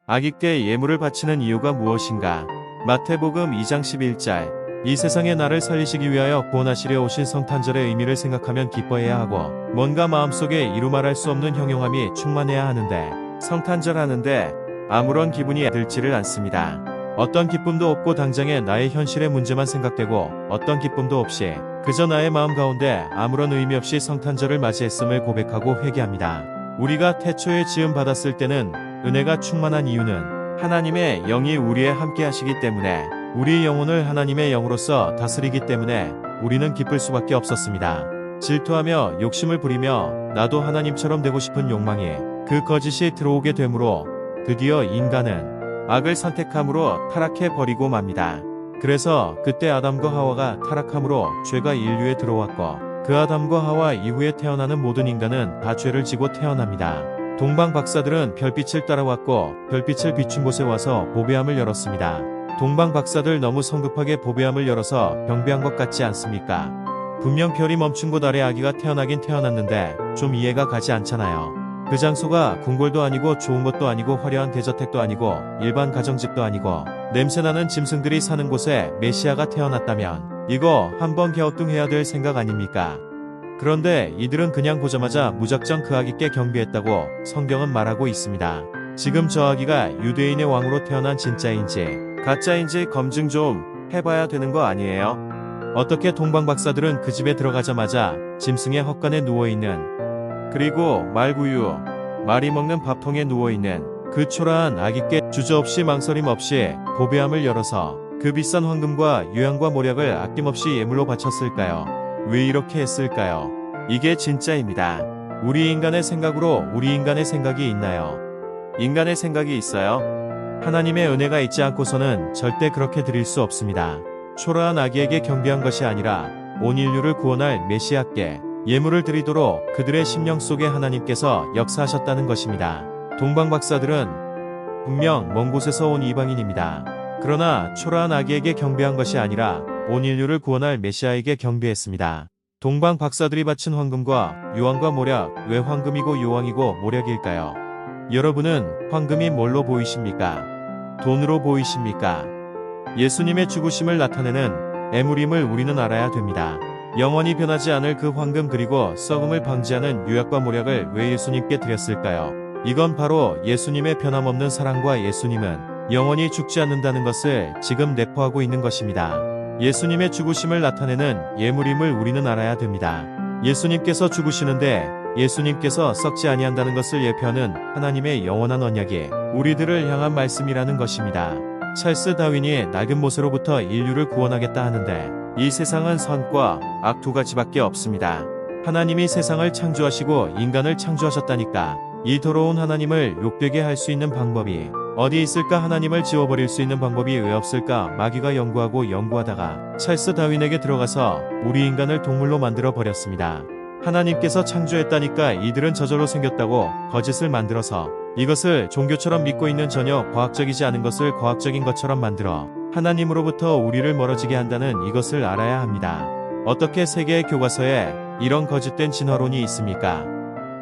아기께 예물을 바치는 이유가 무엇인가? 마태복음 2장 11절. 이 세상에 나를 살리시기 위하여 구원하시려 오신 성탄절의 의미를 생각하면 기뻐해야 하고 뭔가 마음속에 이루 말할 수 없는 형용함이 충만해야 하는데 성탄절 하는데 아무런 기분이 들지를 않습니다. 어떤 기쁨도 없고 당장에 나의 현실의 문제만 생각되고 어떤 기쁨도 없이 그저 나의 마음 가운데 아무런 의미 없이 성탄절을 맞이했음을 고백하고 회개합니다. 우리가 태초에 지음 받았을 때는 은혜가 충만한 이유는 하나님의 영이 우리에 함께 하시기 때문에 우리 영혼을 하나님의 영으로서 다스리기 때문에 우리는 기쁠 수밖에 없었습니다. 질투하며 욕심을 부리며 나도 하나님처럼 되고 싶은 욕망이 그 거짓이 들어오게 되므로 드디어 인간은 악을 선택함으로 타락해 버리고 맙니다. 그래서 그때 아담과 하와가 타락함으로 죄가 인류에 들어왔고 그 아담과 하와 이후에 태어나는 모든 인간은 다 죄를 지고 태어납니다. 동방 박사들은 별빛을 따라왔고 별빛을 비춘 곳에 와서 보배함을 열었습니다. 동방 박사들 너무 성급하게 보배함을 열어서 경배한 것 같지 않습니까? 분명 별이 멈춘 곳 아래 아기가 태어나긴 태어났는데 좀 이해가 가지 않잖아요. 그 장소가 궁궐도 아니고 좋은 것도 아니고 화려한 대저택도 아니고 일반 가정집도 아니고 냄새나는 짐승들이 사는 곳에 메시아가 태어났다면 이거 한번 갸우뚱해야 될 생각 아닙니까? 그런데 이들은 그냥 보자마자 무작정 그 아기께 경배했다고 성경은 말하고 있습니다. 지금 저 아기가 유대인의 왕으로 태어난 진짜인지 가짜인지 검증 좀 해봐야 되는 거 아니에요? 어떻게 동방 박사들은 그 집에 들어가자마자 짐승의 헛간에 누워있는 그리고 말구유, 말이 먹는 밥통에 누워있는 그 초라한 아기께 주저없이 망설임 없이 보배함을 열어서 그 비싼 황금과 유향과 모략을 아낌없이 예물로 바쳤을까요? 왜 이렇게 했을까요? 이게 진짜입니다. 우리 인간의 생각으로 우리 인간의 생각이 있나요? 인간의 생각이 있어요? 하나님의 은혜가 있지 않고서는 절대 그렇게 드릴 수 없습니다. 초라한 아기에게 경배한 것이 아니라 온 인류를 구원할 메시아께 예물을 드리도록 그들의 심령 속에 하나님께서 역사하셨다는 것입니다. 동방 박사들은 분명 먼 곳에서 온 이방인입니다. 그러나 초라한 아기에게 경배한 것이 아니라 온 인류를 구원할 메시아에게 경배했습니다. 동방 박사들이 바친 황금과 유황과 모략, 왜 황금이고 유황이고 모략일까요? 여러분은 황금이 뭘로 보이십니까? 돈으로 보이십니까? 예수님의 죽으심을 나타내는 애물임을 우리는 알아야 됩니다. 영원히 변하지 않을 그 황금 그리고 썩음을 방지하는 유약과 모략을 왜 예수님께 드렸을까요? 이건 바로 예수님의 변함없는 사랑과 예수님은 영원히 죽지 않는다는 것을 지금 내포하고 있는 것입니다. 예수님의 죽으심을 나타내는 예물임을 우리는 알아야 됩니다. 예수님께서 죽으시는데 예수님께서 썩지 아니한다는 것을 예표하는 하나님의 영원한 언약이 우리들을 향한 말씀이라는 것입니다. 찰스 다윈이 낡은 못으로부터 인류를 구원하겠다 하는데 이 세상은 선과 악 두 가지밖에 없습니다. 하나님이 세상을 창조하시고 인간을 창조하셨다니까 이 더러운 하나님을 욕되게 할 수 있는 방법이 어디 있을까? 하나님을 지워버릴 수 있는 방법이 왜 없을까? 마귀가 연구하고 연구하다가 찰스 다윈에게 들어가서 우리 인간을 동물로 만들어 버렸습니다. 하나님께서 창조했다니까 이들은 저절로 생겼다고 거짓을 만들어서 이것을 종교처럼 믿고 있는 전혀 과학적이지 않은 것을 과학적인 것처럼 만들어 하나님으로부터 우리를 멀어지게 한다는 이것을 알아야 합니다. 어떻게 세계의 교과서에 이런 거짓된 진화론이 있습니까?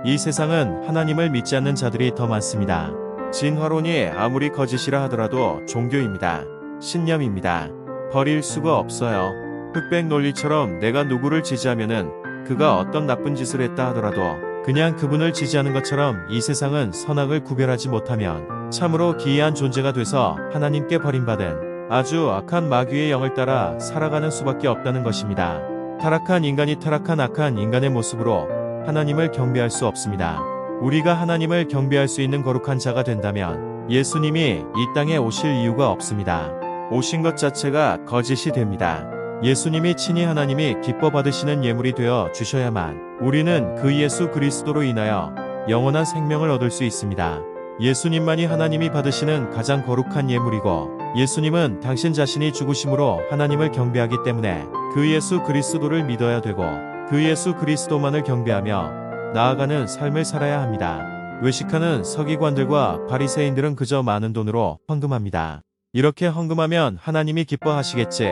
이 세상은 하나님을 믿지 않는 자들이 더 많습니다. 진화론이 아무리 거짓이라 하더라도 종교입니다. 신념입니다. 버릴 수가 없어요. 흑백 논리처럼 내가 누구를 지지하면은 그가 어떤 나쁜 짓을 했다 하더라도 그냥 그분을 지지하는 것처럼 이 세상은 선악을 구별하지 못하면 참으로 기이한 존재가 돼서 하나님께 버림받은 아주 악한 마귀의 영을 따라 살아가는 수밖에 없다는 것입니다. 타락한 인간이 타락한 악한 인간의 모습으로 하나님을 경배할 수 없습니다. 우리가 하나님을 경배할 수 있는 거룩한 자가 된다면 예수님이 이 땅에 오실 이유가 없습니다. 오신 것 자체가 거짓이 됩니다. 예수님이 친히 하나님이 기뻐 받으시는 예물이 되어 주셔야만 우리는 그 예수 그리스도로 인하여 영원한 생명을 얻을 수 있습니다. 예수님만이 하나님이 받으시는 가장 거룩한 예물이고 예수님은 당신 자신이 죽으심으로 하나님을 경배하기 때문에 그 예수 그리스도를 믿어야 되고 그 예수 그리스도만을 경배하며 나아가는 삶을 살아야 합니다. 외식하는 서기관들과 바리새인들은 그저 많은 돈으로 헌금합니다. 이렇게 헌금하면 하나님이 기뻐하시겠지.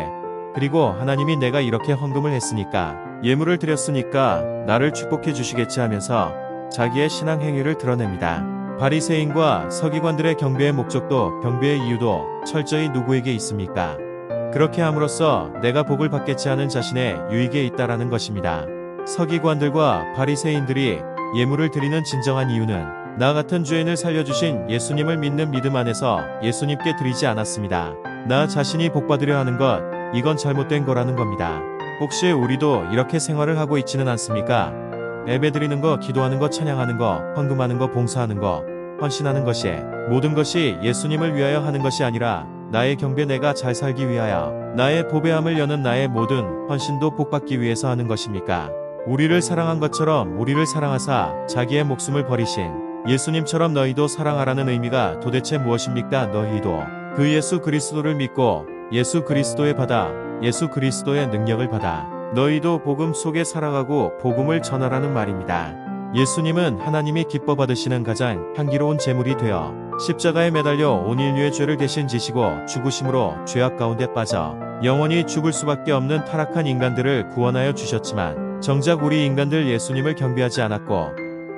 그리고 하나님이 내가 이렇게 헌금을 했으니까 예물을 드렸으니까 나를 축복해 주시겠지 하면서 자기의 신앙 행위를 드러냅니다. 바리새인과 서기관들의 경배의 목적도 경배의 이유도 철저히 누구에게 있습니까? 그렇게 함으로써 내가 복을 받겠지 하는 자신의 유익에 있다라는 것입니다. 서기관들과 바리새인들이 예물을 드리는 진정한 이유는 나 같은 죄인을 살려주신 예수님을 믿는 믿음 안에서 예수님께 드리지 않았습니다. 나 자신이 복받으려 하는 것, 이건 잘못된 거라는 겁니다. 혹시 우리도 이렇게 생활을 하고 있지는 않습니까? 예배 드리는 거, 기도하는 거, 찬양하는 거, 헌금하는 거, 봉사하는 거, 헌신하는 것이 모든 것이 예수님을 위하여 하는 것이 아니라 나의 경배, 내가 잘 살기 위하여, 나의 보배함을 여는 나의 모든 헌신도 복받기 위해서 하는 것입니까? 우리를 사랑한 것처럼 우리를 사랑하사 자기의 목숨을 버리신 예수님처럼 너희도 사랑하라는 의미가 도대체 무엇입니까? 너희도 그 예수 그리스도를 믿고 예수 그리스도의 받아, 예수 그리스도의 능력을 받아 너희도 복음 속에 살아가고 복음을 전하라는 말입니다. 예수님은 하나님이 기뻐 받으시는 가장 향기로운 제물이 되어 십자가에 매달려 온 인류의 죄를 대신 지시고 죽으심으로 죄악 가운데 빠져 영원히 죽을 수밖에 없는 타락한 인간들을 구원하여 주셨지만 정작 우리 인간들 예수님을 경배하지 않았고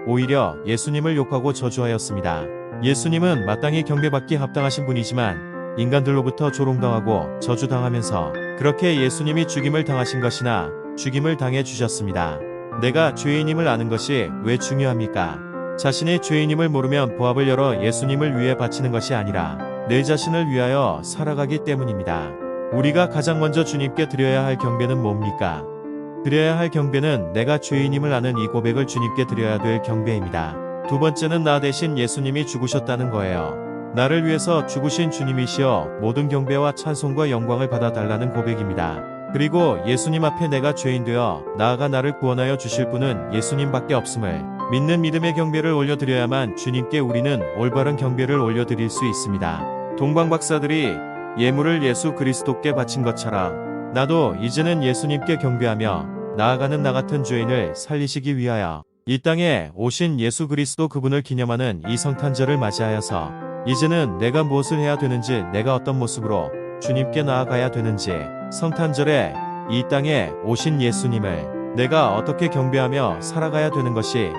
오히려 예수님을 욕하고 저주하였습니다. 예수님은 마땅히 경배받기 합당하신 분이지만 인간들로부터 조롱당하고 저주당하면서 그렇게 예수님이 죽임을 당하신 것이나 죽임을 당해 주셨습니다. 내가 죄인임을 아는 것이 왜 중요합니까? 자신의 죄인임을 모르면 보합을 열어 예수님을 위해 바치는 것이 아니라 내 자신을 위하여 살아가기 때문입니다. 우리가 가장 먼저 주님께 드려야 할 경배는 뭡니까? 드려야 할 경배는 내가 죄인임을 아는 이 고백을 주님께 드려야 될 경배입니다. 두 번째는 나 대신 예수님이 죽으셨다는 거예요. 나를 위해서 죽으신 주님이시여 모든 경배와 찬송과 영광을 받아달라는 고백입니다. 그리고 예수님 앞에 내가 죄인 되어 나아가 나를 구원하여 주실 분은 예수님밖에 없음을 믿는 믿음의 경배를 올려드려야만 주님께 우리는 올바른 경배를 올려드릴 수 있습니다. 동방박사들이 예물을 예수 그리스도께 바친 것처럼 나도 이제는 예수님께 경배하며 나아가는 나 같은 죄인을 살리시기 위하여 이 땅에 오신 예수 그리스도 그분을 기념하는 이 성탄절을 맞이하여서 이제는 내가 무엇을 해야 되는지, 내가 어떤 모습으로 주님께 나아가야 되는지, 성탄절에 이 땅에 오신 예수님을 내가 어떻게 경배하며 살아가야 되는 것이,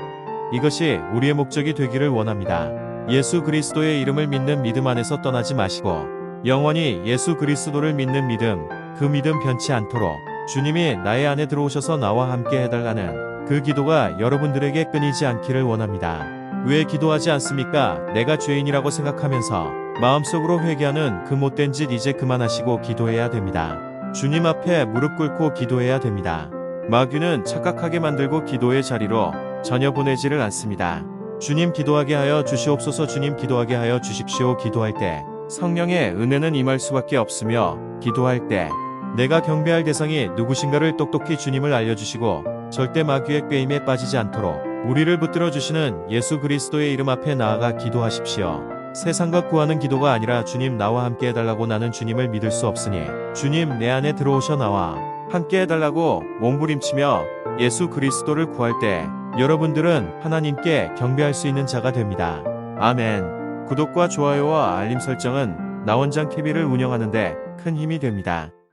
이것이 우리의 목적이 되기를 원합니다. 예수 그리스도의 이름을 믿는 믿음 안에서 떠나지 마시고 영원히 예수 그리스도를 믿는 믿음, 그 믿음 변치 않도록 주님이 나의 안에 들어오셔서 나와 함께 해달라는 그 기도가 여러분들에게 끊이지 않기를 원합니다. 왜 기도하지 않습니까? 내가 죄인이라고 생각하면서 마음속으로 회개하는 그 못된 짓 이제 그만하시고 기도해야 됩니다. 주님 앞에 무릎 꿇고 기도해야 됩니다. 마귀는 착각하게 만들고 기도의 자리로 전혀 보내지를 않습니다. 주님 기도하게 하여 주시옵소서, 주님 기도하게 하여 주십시오. 기도할 때 성령의 은혜는 임할 수밖에 없으며 기도할 때 내가 경배할 대상이 누구신가를 똑똑히 주님을 알려주시고 절대 마귀의 꾀임에 빠지지 않도록 우리를 붙들어 주시는 예수 그리스도의 이름 앞에 나아가 기도하십시오. 세상과 구하는 기도가 아니라 주님 나와 함께 해달라고, 나는 주님을 믿을 수 없으니 주님 내 안에 들어오셔 나와 함께 해달라고 몸부림치며 예수 그리스도를 구할 때 여러분들은 하나님께 경배할 수 있는 자가 됩니다. 아멘. 구독과 좋아요와 알림 설정은 나원장 TV를 운영하는 데 큰 힘이 됩니다.